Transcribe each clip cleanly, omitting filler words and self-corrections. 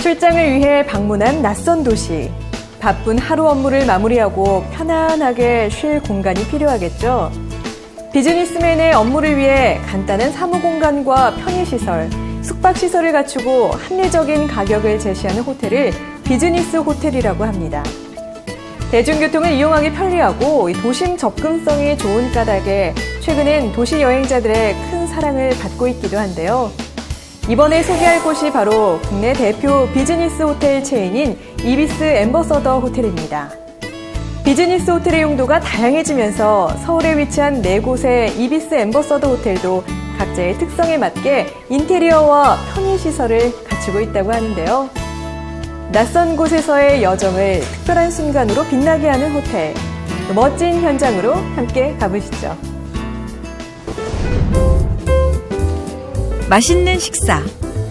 출장을 위해 방문한 낯선 도시. 바쁜 하루 업무를 마무리하고 편안하게 쉴 공간이 필요하겠죠. 비즈니스맨의 업무를 위해 간단한 사무공간과 편의시설, 숙박시설을 갖추고 합리적인 가격을 제시하는 호텔을 비즈니스 호텔이라고 합니다. 대중교통을 이용하기 편리하고 도심 접근성이 좋은 까닭에 최근엔 도시 여행자들의 큰 사랑을 받고 있기도 한데요. 이번에 소개할 곳이 바로 국내 대표 비즈니스 호텔 체인인 이비스 엠버서더 호텔입니다. 비즈니스 호텔의 용도가 다양해지면서 서울에 위치한 4곳의 이비스 엠버서더 호텔도 각자의 특성에 맞게 인테리어와 편의시설을 갖추고 있다고 하는데요. 낯선 곳에서의 여정을 특별한 순간으로 빛나게 하는 호텔. 멋진 현장으로 함께 가보시죠. 맛있는 식사,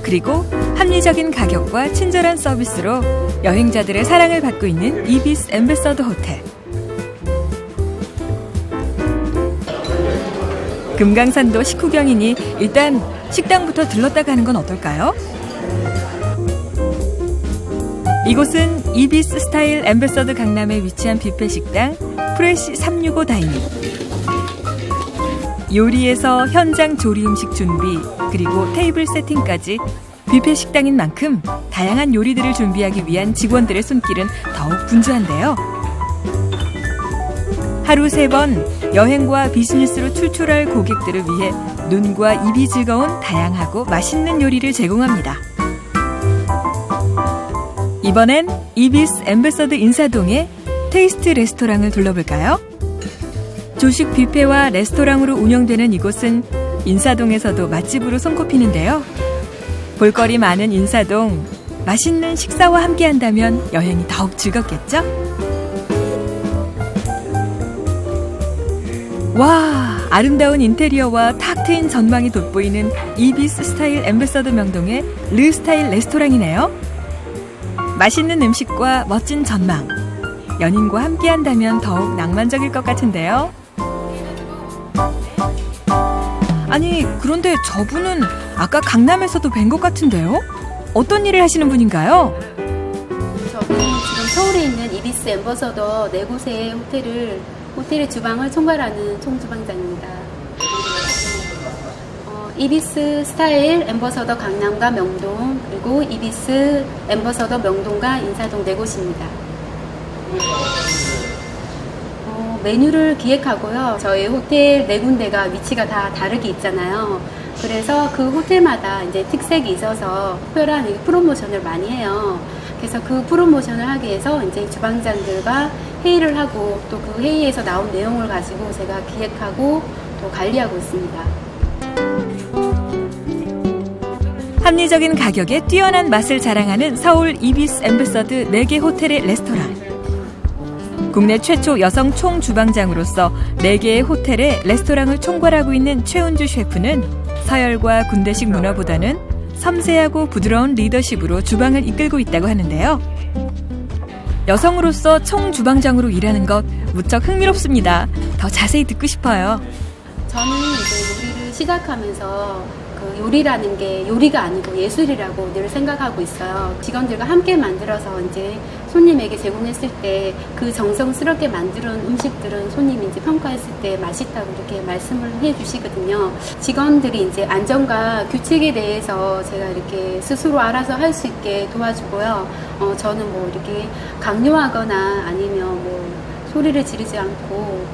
그리고 합리적인 가격과 친절한 서비스로 여행자들의 사랑을 받고 있는 이비스 엠베서더 호텔. 금강산도 식후경이니 일단 식당부터 들렀다 가는 건 어떨까요? 이곳은 이비스 스타일 엠베서더 강남에 위치한 뷔페 식당 프레시 365 다이닝. 요리에서 현장 조리 음식 준비, 그리고 테이블 세팅까지 뷔페 식당인 만큼 다양한 요리들을 준비하기 위한 직원들의 손길은 더욱 분주한데요. 하루 3번 여행과 비즈니스로 출출할 고객들을 위해 눈과 입이 즐거운 다양하고 맛있는 요리를 제공합니다. 이번엔 이비스 엠베서드 인사동의 테이스트 레스토랑을 둘러볼까요? 조식 뷔페와 레스토랑으로 운영되는 이곳은 인사동에서도 맛집으로 손꼽히는데요. 볼거리 많은 인사동, 맛있는 식사와 함께한다면 여행이 더욱 즐겁겠죠? 와, 아름다운 인테리어와 탁 트인 전망이 돋보이는 이비스 스타일 엠베서더 명동의 르 스타일 레스토랑이네요. 맛있는 음식과 멋진 전망, 연인과 함께한다면 더욱 낭만적일 것 같은데요. 아니, 그런데 저분은 아까 강남에서도 뵌 것 같은데요? 어떤 일을 하시는 분인가요? 저는 지금 서울에 있는 이비스 엠버서더 4곳의 호텔의 주방을 총괄하는 총주방장입니다. 이비스 스타일 엠버서더 강남과 명동, 그리고 이비스 엠버서더 명동과 인사동 4곳입니다. 메뉴를 기획하고요. 저희 호텔 4군데가 위치가 다 다르게 있잖아요. 그래서 그 호텔마다 이제 특색이 있어서 특별한 프로모션을 많이 해요. 그래서 그 프로모션을 하기 위해서 이제 주방장들과 회의를 하고 또 그 회의에서 나온 내용을 가지고 제가 기획하고 또 관리하고 있습니다. 합리적인 가격에 뛰어난 맛을 자랑하는 서울 이비스 엠베서드 4개 호텔의 레스토랑. 국내 최초 여성 총주방장으로서 4개의 호텔의 레스토랑을 총괄하고 있는 최은주 셰프는 서열과 군대식 문화보다는 섬세하고 부드러운 리더십으로 주방을 이끌고 있다고 하는데요. 여성으로서 총주방장으로 일하는 것 무척 흥미롭습니다. 더 자세히 듣고 싶어요. 저는 이제 요리를 시작하면서 그 요리라는 게 요리가 아니고 예술이라고 늘 생각하고 있어요. 직원들과 함께 만들어서 이제 손님에게 제공했을 때 그 정성스럽게 만든 음식들은 손님이 이제 평가했을 때 맛있다고 이렇게 말씀을 해 주시거든요. 직원들이 이제 안전과 규칙에 대해서 제가 이렇게 스스로 알아서 할 수 있게 도와주고요. 저는 뭐 이렇게 강요하거나 아니면 뭐 소리를 지르지 않고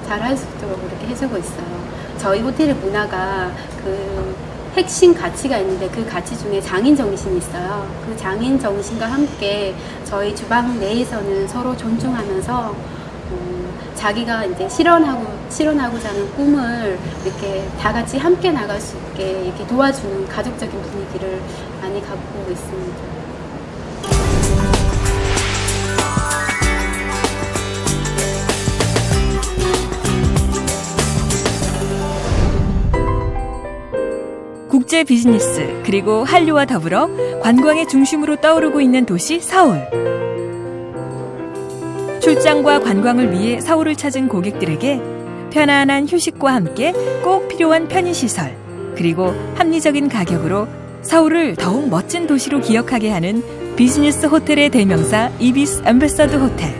잘 할 수 있도록 이렇게 해주고 있어요. 저희 호텔의 문화가 그 핵심 가치가 있는데 그 가치 중에 장인 정신이 있어요. 그 장인 정신과 함께 저희 주방 내에서는 서로 존중하면서 자기가 이제 실현하고자 하는 꿈을 이렇게 다 같이 함께 나갈 수 있게 이렇게 도와주는 가족적인 분위기를 많이 갖고 있습니다. 국제 비즈니스, 그리고 한류와 더불어 관광의 중심으로 떠오르고 있는 도시 서울. 출장과 관광을 위해 서울을 찾은 고객들에게 편안한 휴식과 함께 꼭 필요한 편의시설, 그리고 합리적인 가격으로 서울을 더욱 멋진 도시로 기억하게 하는 비즈니스 호텔의 대명사 이비스 엠베서드 호텔.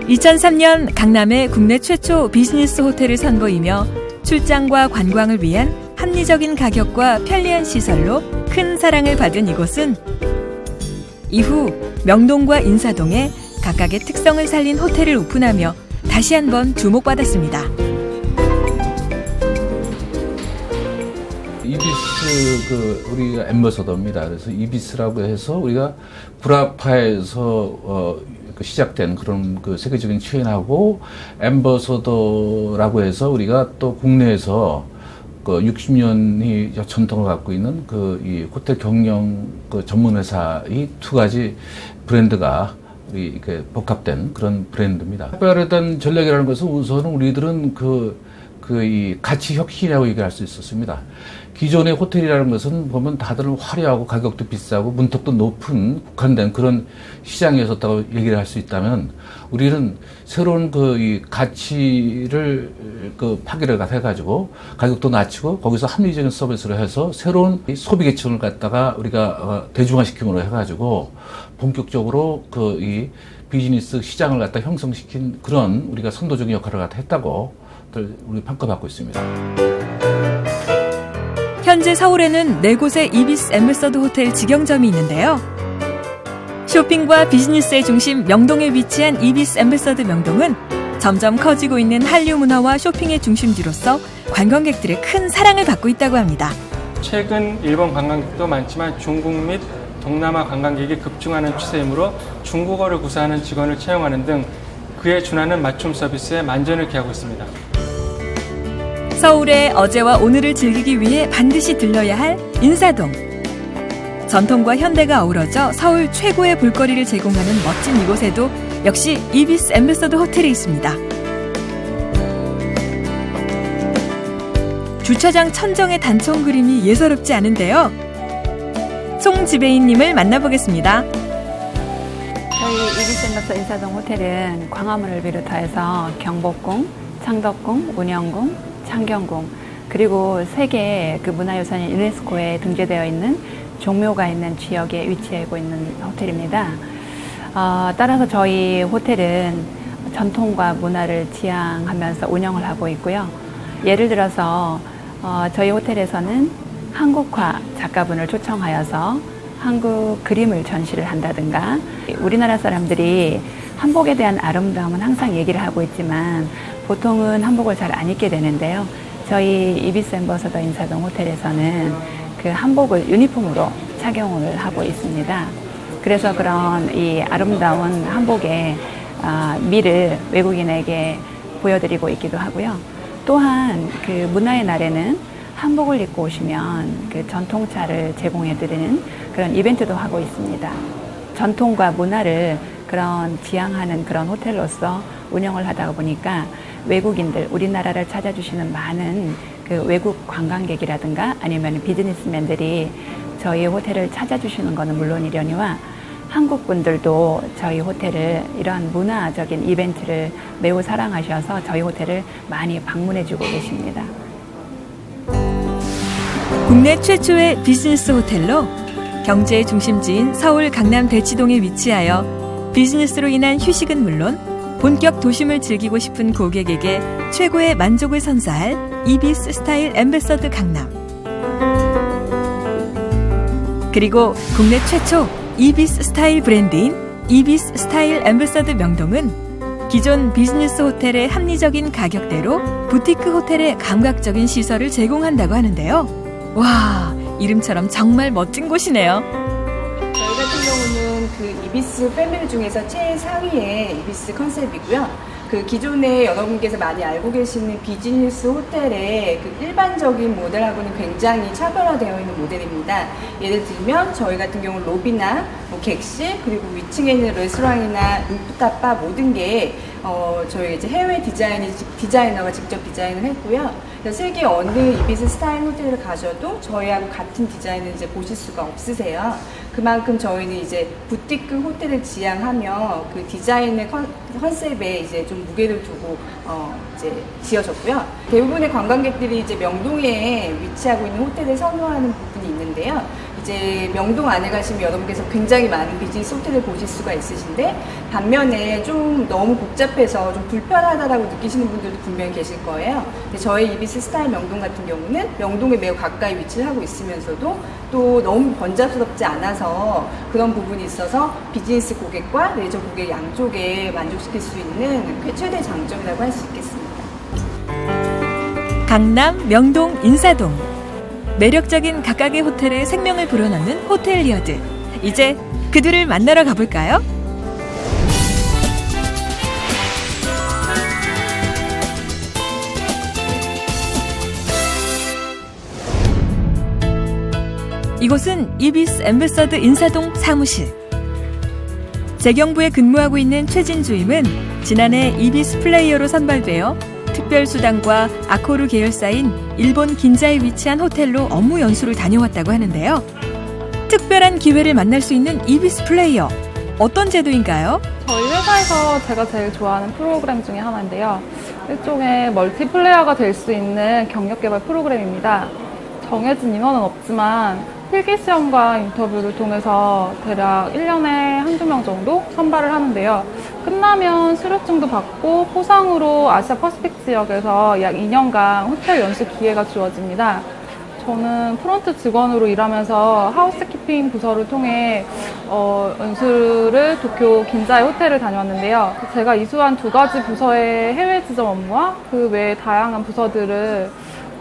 2003년 강남의 국내 최초 비즈니스 호텔을 선보이며 출장과 관광을 위한 합리적인 가격과 편리한 시설로 큰 사랑을 받은 이곳은 이후 명동과 인사동에 각각의 특성을 살린 호텔을 오픈하며 다시 한번 주목받았습니다. 이비스 우리가 엠버서더입니다. 그래서 이비스라고 해서 우리가 구라파에서 시작된 그런 세계적인 체인하고 엠버서더라고 해서 우리가 또 국내에서 60년이 전통을 갖고 있는 이 호텔 경영 전문 회사 이 두 가지 브랜드가 이렇게 복합된 그런 브랜드입니다. 특별했던 전략이라는 것은 우선은 우리들은 이 가치 혁신이라고 얘기할 수 있었습니다. 기존의 호텔이라는 것은 보면 다들 화려하고 가격도 비싸고 문턱도 높은 국한된 그런 시장이었다고 얘기를 할 수 있다면 우리는 새로운 이 가치를 파괴를 해가지고 가격도 낮추고 거기서 합리적인 서비스를 해서 새로운 소비 계층을 갖다가 우리가 대중화시킴으로 해가지고 본격적으로 이 비즈니스 시장을 갖다 형성시킨 그런 우리가 선도적인 역할을 갖다 했다고 우리 평가받고 있습니다. 현재 서울에는 4곳의 이비스 엠베서드 호텔 직영점이 있는데요. 쇼핑과 비즈니스의 중심 명동에 위치한 이비스 엠베서드 명동은 점점 커지고 있는 한류 문화와 쇼핑의 중심지로서 관광객들의 큰 사랑을 받고 있다고 합니다. 최근 일본 관광객도 많지만 중국 및 동남아 관광객이 급증하는 추세이므로 중국어를 구사하는 직원을 채용하는 등 그에 준하는 맞춤 서비스에 만전을 기하고 있습니다. 서울의 어제와 오늘을 즐기기 위해 반드시 들러야 할 인사동. 전통과 현대가 어우러져 서울 최고의 볼거리를 제공하는 멋진 이곳에도 역시 이비스 엠베서드 호텔이 있습니다. 주차장 천정의 단청 그림이 예사롭지 않은데요. 송 지배인님을 만나보겠습니다. 저희 이비스 엠베서드 인사동 호텔은 광화문을 비롯해서 경복궁, 창덕궁, 운영궁, 창경궁 그리고 세계 문화유산인 유네스코에 등재되어 있는 종묘가 있는 지역에 위치하고 있는 호텔입니다. 따라서 저희 호텔은 전통과 문화를 지향하면서 운영을 하고 있고요. 예를 들어서 저희 호텔에서는 한국화 작가분을 초청하여서 한국 그림을 전시를 한다든가 우리나라 사람들이 한복에 대한 아름다움은 항상 얘기를 하고 있지만 보통은 한복을 잘 안 입게 되는데요. 저희 이비스 엠버서더 인사동 호텔에서는 한복을 유니폼으로 착용을 하고 있습니다. 그래서 그런 이 아름다운 한복의 미를 외국인에게 보여드리고 있기도 하고요. 또한 문화의 날에는 한복을 입고 오시면 전통차를 제공해드리는 그런 이벤트도 하고 있습니다. 전통과 문화를 지향하는 그런 호텔로서 운영을 하다 보니까 외국인들, 우리나라를 찾아주시는 많은 외국 관광객이라든가 아니면 비즈니스맨들이 저희 호텔을 찾아주시는 것은 물론이려니와 한국 분들도 저희 호텔을 이러한 문화적인 이벤트를 매우 사랑하셔서 저희 호텔을 많이 방문해주고 계십니다. 국내 최초의 비즈니스 호텔로 경제의 중심지인 서울 강남 대치동에 위치하여 비즈니스로 인한 휴식은 물론 본격 도심을 즐기고 싶은 고객에게 최고의 만족을 선사할 이비스 스타일 엠베서드 강남. 그리고 국내 최초 이비스 스타일 브랜드인 이비스 스타일 엠베서드 명동은 기존 비즈니스 호텔의 합리적인 가격대로 부티크 호텔의 감각적인 시설을 제공한다고 하는데요. 와, 이름처럼 정말 멋진 곳이네요. 저희 같은 경우는 이비스 패밀리 중에서 최상위의 이비스 컨셉이고요. 기존에 여러분께서 많이 알고 계시는 비즈니스 호텔의 일반적인 모델하고는 굉장히 차별화되어 있는 모델입니다. 예를 들면 저희 같은 경우 로비나 객실 그리고 위층에 있는 레스토랑이나 루프탑 바 모든 게 저희 이제 해외 디자이너가 직접 디자인을 했고요. 그래서 세계 어느 이비스 스타일 호텔을 가셔도 저희하고 같은 디자인을 이제 보실 수가 없으세요. 그만큼 저희는 이제 부티크 호텔을 지향하며 그 디자인의 컨셉에 이제 좀 무게를 두고 이제 지어졌고요. 대부분의 관광객들이 이제 명동에 위치하고 있는 호텔을 선호하는 부분이 있는데요. 이제 명동 안에 가시면 여러분께서 굉장히 많은 비즈니스 호텔을 보실 수가 있으신데, 반면에 좀 너무 복잡해서 좀 불편하다라고 느끼시는 분들도 분명히 계실 거예요. 근데 저희 이비스 스타일 명동 같은 경우는 명동에 매우 가까이 위치를 하고 있으면서도 또 너무 번잡스럽지 않아서 그런 부분이 있어서 비즈니스 고객과 레저 고객 양쪽에 만족시킬 수 있는 최대 장점이라고 할 수 있겠습니다. 강남, 명동, 인사동. 매력적인 각각의 호텔에 생명을 불어넣는 호텔리어드. 이제 그들을 만나러 가볼까요? 이곳은 이비스 엠베서드 인사동 사무실. 재경부에 근무하고 있는 최진 주임은 지난해 이비스 플레이어로 선발되어 특별수당과 아코르 계열사인 일본 긴자에 위치한 호텔로 업무 연수를 다녀왔다고 하는데요. 특별한 기회를 만날 수 있는 이비스 플레이어. 어떤 제도인가요? 저희 회사에서 제가 제일 좋아하는 프로그램 중에 하나인데요. 일종의 멀티플레이어가 될 수 있는 경력개발 프로그램입니다. 정해진 인원은 없지만 필기시험과 인터뷰를 통해서 대략 1년에 한두 명 정도 선발을 하는데요. 끝나면 수료증도 받고 포상으로 아시아 퍼시픽 지역에서 약 2년간 호텔 연수 기회가 주어집니다. 저는 프론트 직원으로 일하면서 하우스키핑 부서를 통해 연수를 도쿄 긴자의 호텔을 다녀왔는데요. 제가 이수한 2가지 부서의 해외 지점 업무와 그 외의 다양한 부서들을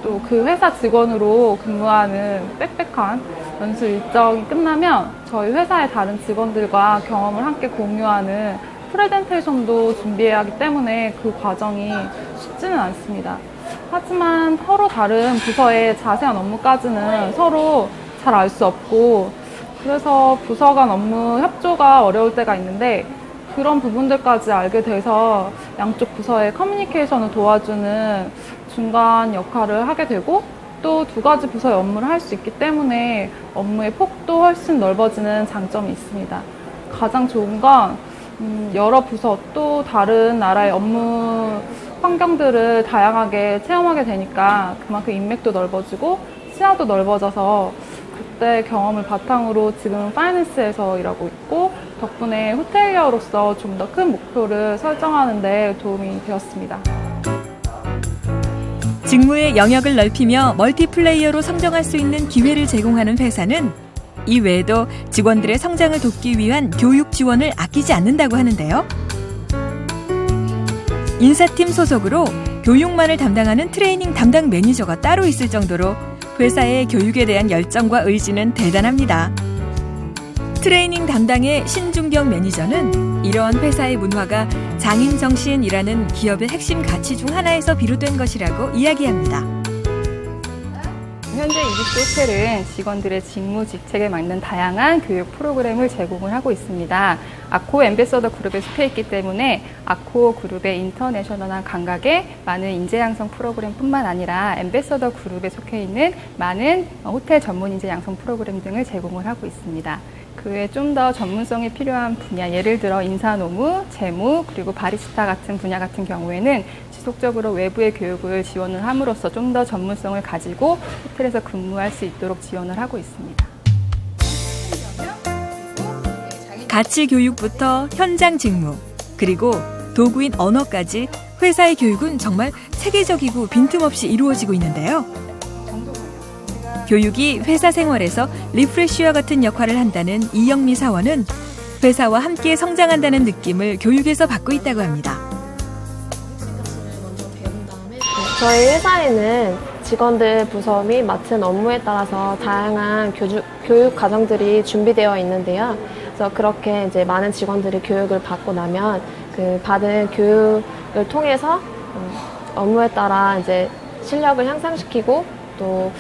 또 그 회사 직원으로 근무하는 빽빽한 연수 일정이 끝나면 저희 회사의 다른 직원들과 경험을 함께 공유하는 프레젠테이션도 준비해야 하기 때문에 그 과정이 쉽지는 않습니다. 하지만 서로 다른 부서의 자세한 업무까지는 서로 잘 알 수 없고, 그래서 부서 간 업무 협조가 어려울 때가 있는데, 그런 부분들까지 알게 돼서 양쪽 부서의 커뮤니케이션을 도와주는 중간 역할을 하게 되고, 또 2가지 부서의 업무를 할 수 있기 때문에 업무의 폭도 훨씬 넓어지는 장점이 있습니다. 가장 좋은 건 여러 부서 또 다른 나라의 업무 환경들을 다양하게 체험하게 되니까 그만큼 인맥도 넓어지고 시야도 넓어져서 그때 경험을 바탕으로 지금 파이낸스에서 일하고 있고, 덕분에 호텔리어로서 좀 더 큰 목표를 설정하는 데 도움이 되었습니다. 직무의 영역을 넓히며 멀티플레이어로 성장할 수 있는 기회를 제공하는 회사는 이 외에도 직원들의 성장을 돕기 위한 교육 지원을 아끼지 않는다고 하는데요. 인사팀 소속으로 교육만을 담당하는 트레이닝 담당 매니저가 따로 있을 정도로 회사의 교육에 대한 열정과 의지는 대단합니다. 트레이닝 담당의 신중경 매니저는 이러한 회사의 문화가 장인 정신이라는 기업의 핵심 가치 중 하나에서 비롯된 것이라고 이야기합니다. 현재 이비스 호텔은 직원들의 직무 직책에 맞는 다양한 교육 프로그램을 제공을 하고 있습니다. 아코 엠베서더 그룹에 속해 있기 때문에 아코 그룹의 인터내셔널한 감각의 많은 인재 양성 프로그램뿐만 아니라 엠베서더 그룹에 속해 있는 많은 호텔 전문 인재 양성 프로그램 등을 제공을 하고 있습니다. 그 외에 좀 더 전문성이 필요한 분야, 예를 들어 인사노무, 재무, 그리고 바리스타 같은 분야 같은 경우에는 지속적으로 외부의 교육을 지원을 함으로써 좀 더 전문성을 가지고 호텔에서 근무할 수 있도록 지원을 하고 있습니다. 가치 교육부터 현장 직무, 그리고 도구인 언어까지 회사의 교육은 정말 체계적이고 빈틈없이 이루어지고 있는데요. 교육이 회사 생활에서 리프레쉬와 같은 역할을 한다는 이영미 사원은 회사와 함께 성장한다는 느낌을 교육에서 받고 있다고 합니다. 저희 회사에는 직원들 부서 및 맡은 업무에 따라서 다양한 교육 과정들이 준비되어 있는데요. 그래서 그렇게 이제 많은 직원들이 교육을 받고 나면 그 받은 교육을 통해서 업무에 따라 이제 실력을 향상시키고 또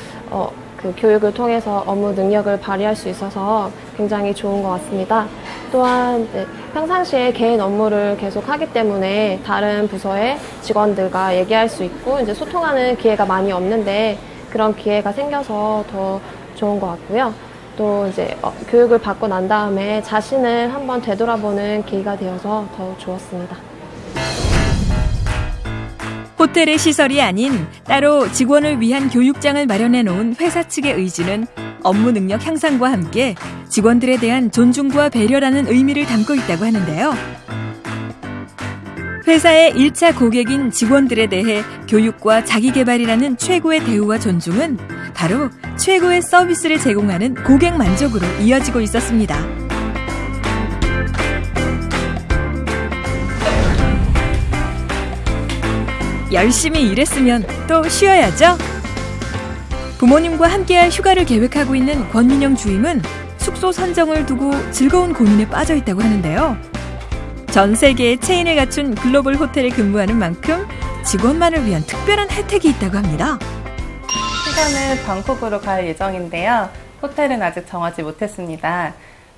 그 교육을 통해서 업무 능력을 발휘할 수 있어서 굉장히 좋은 것 같습니다. 또한 평상시에 개인 업무를 계속 하기 때문에 다른 부서의 직원들과 얘기할 수 있고 이제 소통하는 기회가 많이 없는데 그런 기회가 생겨서 더 좋은 것 같고요. 또 이제 교육을 받고 난 다음에 자신을 한번 되돌아보는 계기가 되어서 더 좋았습니다. 호텔의 시설이 아닌 따로 직원을 위한 교육장을 마련해 놓은 회사 측의 의지는 업무 능력 향상과 함께 직원들에 대한 존중과 배려라는 의미를 담고 있다고 하는데요. 회사의 1차 고객인 직원들에 대해 교육과 자기개발이라는 최고의 대우와 존중은 바로 최고의 서비스를 제공하는 고객 만족으로 이어지고 있었습니다. 열심히 일했으면 또 쉬어야죠. 부모님과 함께할 휴가를 계획하고 있는 권민영 주임은 숙소 선정을 두고 즐거운 고민에 빠져 있다고 하는데요. 전 세계의 체인을 갖춘 글로벌 호텔에 근무하는 만큼 직원만을 위한 특별한 혜택이 있다고 합니다. 휴가는 방콕으로 갈 예정인데요. 호텔은 아직 정하지 못했습니다.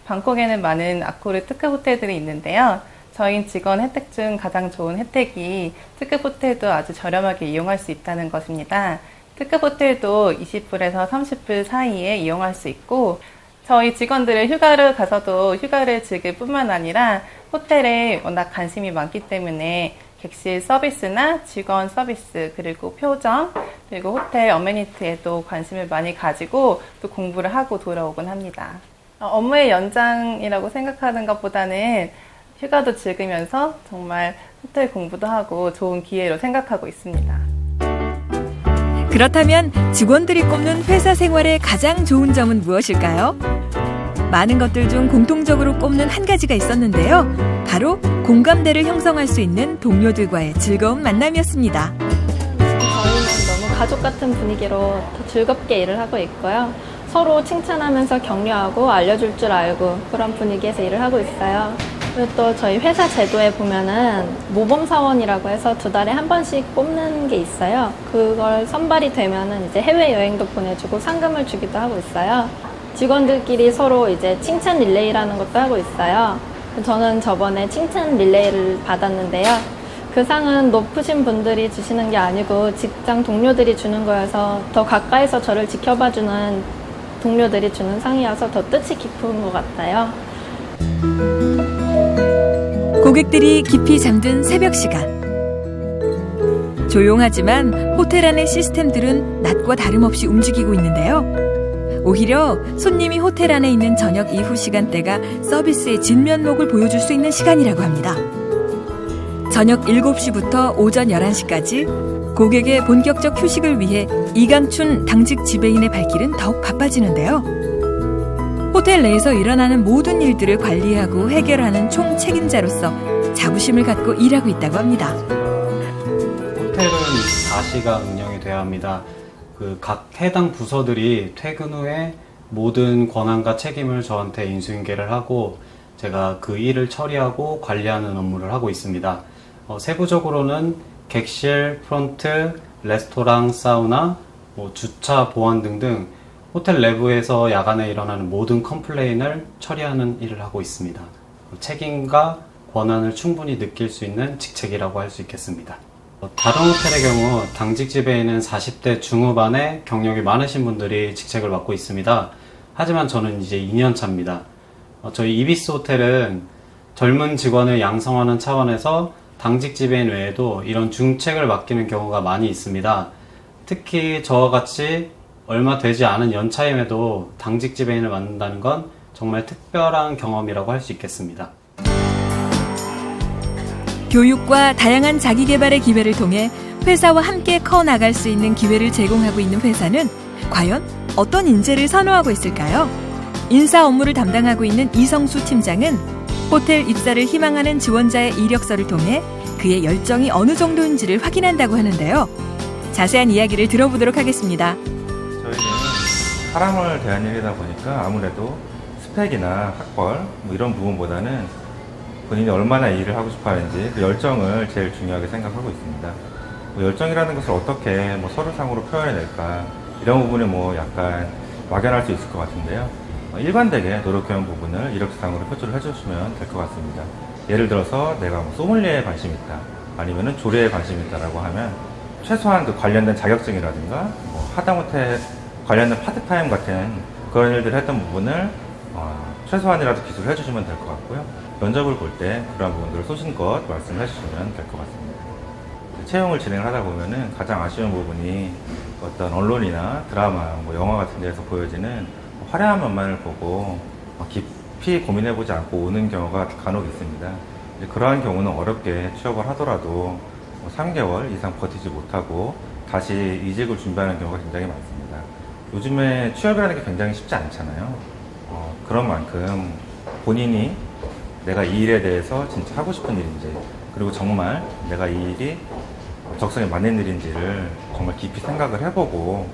방콕에는 많은 아코르 특급 호텔들이 있는데요. 저희 직원 혜택 중 가장 좋은 혜택이 특급 호텔도 아주 저렴하게 이용할 수 있다는 것입니다. 특급 호텔도 20불에서 30불 사이에 이용할 수 있고 저희 직원들은 휴가를 가서도 휴가를 즐길 뿐만 아니라 호텔에 워낙 관심이 많기 때문에 객실 서비스나 직원 서비스 그리고 표정 그리고 호텔 어메니티에도 관심을 많이 가지고 또 공부를 하고 돌아오곤 합니다. 업무의 연장이라고 생각하는 것보다는 휴가도 즐기면서 정말 호텔 공부도 하고 좋은 기회로 생각하고 있습니다. 그렇다면 직원들이 꼽는 회사 생활의 가장 좋은 점은 무엇일까요? 많은 것들 중 공통적으로 꼽는 한 가지가 있었는데요. 바로 공감대를 형성할 수 있는 동료들과의 즐거운 만남이었습니다. 저희는 너무 가족 같은 분위기로 더 즐겁게 일을 하고 있고요. 서로 칭찬하면서 격려하고 알려줄 줄 알고 그런 분위기에서 일을 하고 있어요. 그리고 또 저희 회사 제도에 보면은 모범사원이라고 해서 2달에 한 번씩 뽑는 게 있어요. 그걸 선발이 되면은 이제 해외여행도 보내주고 상금을 주기도 하고 있어요. 직원들끼리 서로 이제 칭찬 릴레이라는 것도 하고 있어요. 저는 저번에 칭찬 릴레이를 받았는데요. 그 상은 높으신 분들이 주시는 게 아니고 직장 동료들이 주는 거여서 더 가까이서 저를 지켜봐주는 동료들이 주는 상이어서 더 뜻이 깊은 것 같아요. 고객들이 깊이 잠든 새벽 시간. 조용하지만 호텔 안의 시스템들은 낮과 다름없이 움직이고 있는데요. 오히려 손님이 호텔 안에 있는 저녁 이후 시간대가 서비스의 진면목을 보여줄 수 있는 시간이라고 합니다. 저녁 7시부터 오전 11시까지 고객의 본격적 휴식을 위해 이강춘 당직 지배인의 발길은 더욱 바빠지는데요. 호텔 내에서 일어나는 모든 일들을 관리하고 해결하는 총책임자로서 자부심을 갖고 일하고 있다고 합니다. 호텔은 24시간 운영이 되어야 합니다. 각 해당 부서들이 퇴근 후에 모든 권한과 책임을 저한테 인수인계를 하고 제가 그 일을 처리하고 관리하는 업무를 하고 있습니다. 세부적으로는 객실, 프론트, 레스토랑, 사우나, 주차, 보안 등등 호텔 내부에서 야간에 일어나는 모든 컴플레인을 처리하는 일을 하고 있습니다. 책임과 권한을 충분히 느낄 수 있는 직책이라고 할 수 있겠습니다. 다른 호텔의 경우 당직 지배인은 40대 중후반에 경력이 많으신 분들이 직책을 맡고 있습니다. 하지만 저는 이제 2년 차입니다. 저희 이비스 호텔은 젊은 직원을 양성하는 차원에서 당직 지배인 외에도 이런 중책을 맡기는 경우가 많이 있습니다. 특히 저와 같이 얼마 되지 않은 연차임에도 당직 지배인을 맡는다는 건 정말 특별한 경험이라고 할 수 있겠습니다. 교육과 다양한 자기개발의 기회를 통해 회사와 함께 커나갈 수 있는 기회를 제공하고 있는 회사는 과연 어떤 인재를 선호하고 있을까요? 인사 업무를 담당하고 있는 이성수 팀장은 호텔 입사를 희망하는 지원자의 이력서를 통해 그의 열정이 어느 정도인지를 확인한다고 하는데요. 자세한 이야기를 들어보도록 하겠습니다. 저희는 사람을 대하는 일이다 보니까 아무래도 스펙이나 학벌 이런 부분보다는 본인이 얼마나 일을 하고 싶어 하는지 그 열정을 제일 중요하게 생각하고 있습니다. 열정이라는 것을 어떻게 서류상으로 표현해낼까 이런 부분에 약간 막연할 수 있을 것 같은데요. 일관되게 노력해온 부분을 이력서상으로 표출을 해주시면 될 것 같습니다. 예를 들어서 내가 뭐 소믈리에에 관심이 있다, 아니면은 조리에 관심이 있다라고 하면 최소한 그 관련된 자격증이라든가 뭐 하다못해 관련된 파트타임 같은 그런 일들을 했던 부분을 최소한이라도 기술을 해주시면 될 것 같고요. 면접을 볼 때 그런 부분들을 소신껏 말씀해 주시면 될 것 같습니다. 채용을 진행을 하다 보면은 가장 아쉬운 부분이 어떤 언론이나 드라마, 뭐 영화 같은 데에서 보여지는 화려한 면만을 보고 깊이 고민해보지 않고 오는 경우가 간혹 있습니다. 그러한 경우는 어렵게 취업을 하더라도 3개월 이상 버티지 못하고 다시 이직을 준비하는 경우가 굉장히 많습니다. 요즘에 취업이라는 게 굉장히 쉽지 않잖아요. 그런 만큼 본인이 내가 이 일에 대해서 진짜 하고 싶은 일인지, 그리고 정말 내가 이 일이 적성에 맞는 일인지를 정말 깊이 생각을 해보고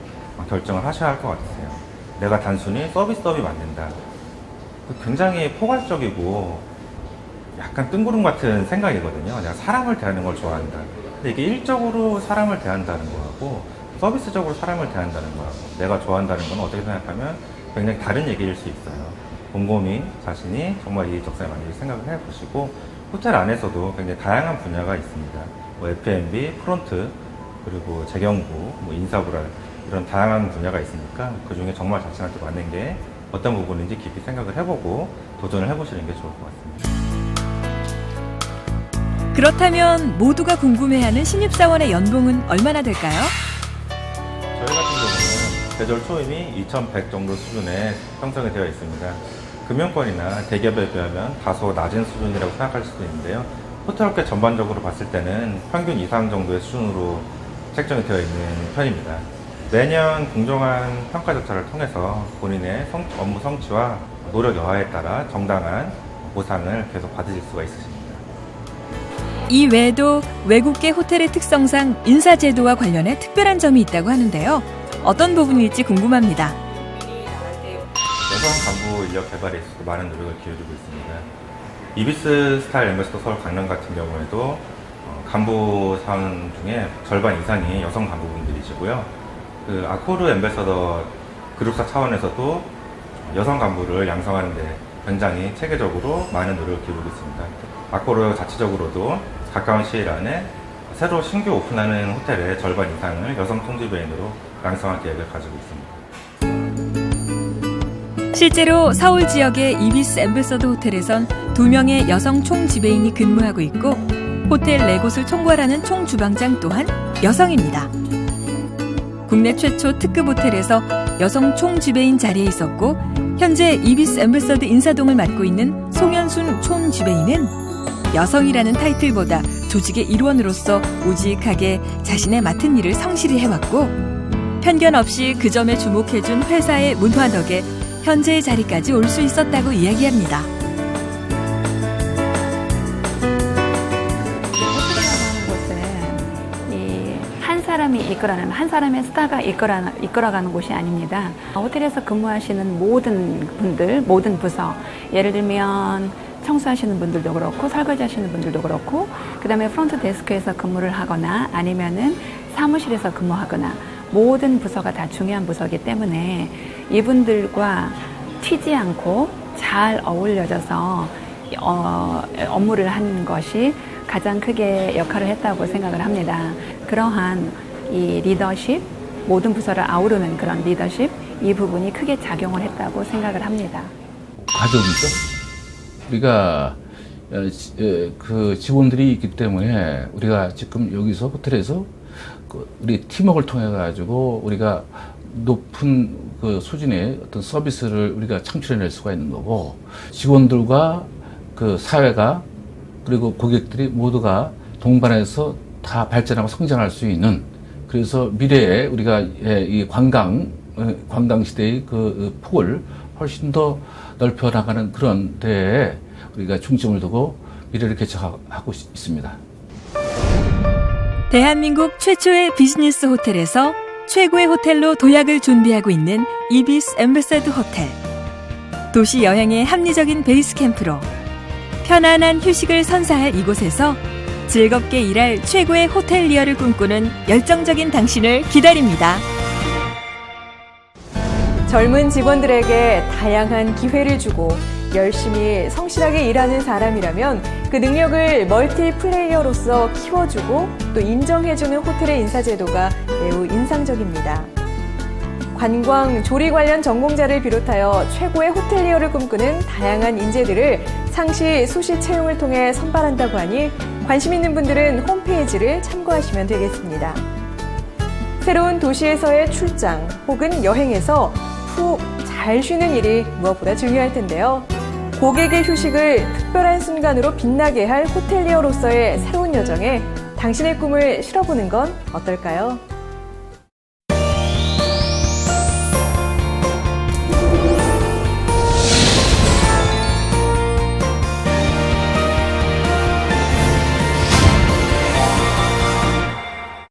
결정을 하셔야 할 것 같으세요. 내가 단순히 서비스업이 만든다, 굉장히 포괄적이고 약간 뜬구름 같은 생각이거든요. 내가 사람을 대하는 걸 좋아한다. 근데 이게 일적으로 사람을 대한다는 거하고 서비스적으로 사람을 대한다는 거하고 내가 좋아한다는 건 어떻게 생각하면 굉장히 다른 얘기일 수 있어요. 곰곰이 자신이 정말 이 적성에 맞는지 생각을 해보시고, 호텔 안에서도 굉장히 다양한 분야가 있습니다. 뭐 F&B, 프론트, 그리고 재경부, 뭐 인사부랄, 이런 다양한 분야가 있으니까 그 중에 정말 자신한테 맞는 게 어떤 부분인지 깊이 생각을 해보고 도전을 해보시는 게 좋을 것 같습니다. 그렇다면 모두가 궁금해하는 신입사원의 연봉은 얼마나 될까요? 저희 같은 경우는 계절 초임이 2,100 정도 수준에 형성이 되어 있습니다. 금융권이나 대기업에 비하면 다소 낮은 수준이라고 생각할 수도 있는데요. 호텔업계 전반적으로 봤을 때는 평균 이상 정도의 수준으로 책정이 되어 있는 편입니다. 매년 공정한 평가 절차를 통해서 본인의 업무 성취와 노력 여하에 따라 정당한 보상을 계속 받으실 수가 있으십니다. 이 외에도 외국계 호텔의 특성상 인사제도와 관련해 특별한 점이 있다고 하는데요. 어떤 부분일지 궁금합니다. 여성 간부 인력 개발에 있어서 많은 노력을 기울이고 있습니다. 이비스 스타일 엠베서더 서울 강남 같은 경우에도 간부 사원 중에 절반 이상이 여성 간부분들이시고요. 그 아코르 엠베서더 그룹사 차원에서도 여성 간부를 양성하는 데 굉장히 체계적으로 많은 노력을 기울이고 있습니다. 아코르 자체적으로도 가까운 시일 안에 새로 신규 오픈하는 호텔의 절반 이상을 여성 총지배인으로 양성할 계획을 가지고 있습니다. 실제로 서울 지역의 이비스 엠베서더 호텔에선 2명의 여성 총지배인이 근무하고 있고, 호텔 4곳을 총괄하는 총주방장 또한 여성입니다. 국내 최초 특급 호텔에서 여성 총지배인 자리에 있었고, 현재 이비스 엠베서더 인사동을 맡고 있는 송현순 총지배인은 여성이라는 타이틀보다 조직의 일원으로서 우직하게 자신의 맡은 일을 성실히 해왔고, 편견 없이 그 점에 주목해준 회사의 문화 덕에 현재의 자리까지 올 수 있었다고 이야기합니다. 호텔이라고 하는 곳은 한 사람이 이끌어가는, 한 사람의 스타가 이끌어가는 곳이 아닙니다. 호텔에서 근무하시는 모든 분들, 모든 부서, 예를 들면 청소하시는 분들도 그렇고 설거지 하시는 분들도 그렇고, 그 다음에 프론트 데스크에서 근무를 하거나 아니면은 사무실에서 근무하거나, 모든 부서가 다 중요한 부서이기 때문에 이분들과 튀지 않고 잘 어울려져서 업무를 하는 것이 가장 크게 역할을 했다고 생각을 합니다. 그러한 이 리더십, 모든 부서를 아우르는 그런 리더십, 이 부분이 크게 작용을 했다고 생각을 합니다. 가족이죠. 우리가 그 직원들이 있기 때문에 우리가 지금 여기서 호텔에서 우리 팀워크를 통해 가지고 우리가 높은 그 수준의 어떤 서비스를 우리가 창출해낼 수가 있는 거고, 직원들과 그 사회가 그리고 고객들이 모두가 동반해서 다 발전하고 성장할 수 있는, 그래서 미래에 우리가 이 관광 시대의 그 폭을 훨씬 더 넓혀 나가는 그런 데에 우리가 중점을 두고 미래를 개척하고 있습니다. 대한민국 최초의 비즈니스 호텔에서 최고의 호텔로 도약을 준비하고 있는 이비스 엠베서더 호텔. 도시 여행의 합리적인 베이스 캠프로 편안한 휴식을 선사할 이곳에서 즐겁게 일할 최고의 호텔리어를 꿈꾸는 열정적인 당신을 기다립니다. 젊은 직원들에게 다양한 기회를 주고 열심히 성실하게 일하는 사람이라면 그 능력을 멀티플레이어로서 키워주고 또 인정해주는 호텔의 인사제도가 매우 인상적입니다. 관광, 조리 관련 전공자를 비롯하여 최고의 호텔리어를 꿈꾸는 다양한 인재들을 상시, 수시 채용을 통해 선발한다고 하니 관심 있는 분들은 홈페이지를 참고하시면 되겠습니다. 새로운 도시에서의 출장 혹은 여행에서 푹 잘 쉬는 일이 무엇보다 중요할 텐데요. 고객의 휴식을 특별한 순간으로 빛나게 할 호텔리어로서의 새로운 여정에 당신의 꿈을 실어보는 건 어떨까요?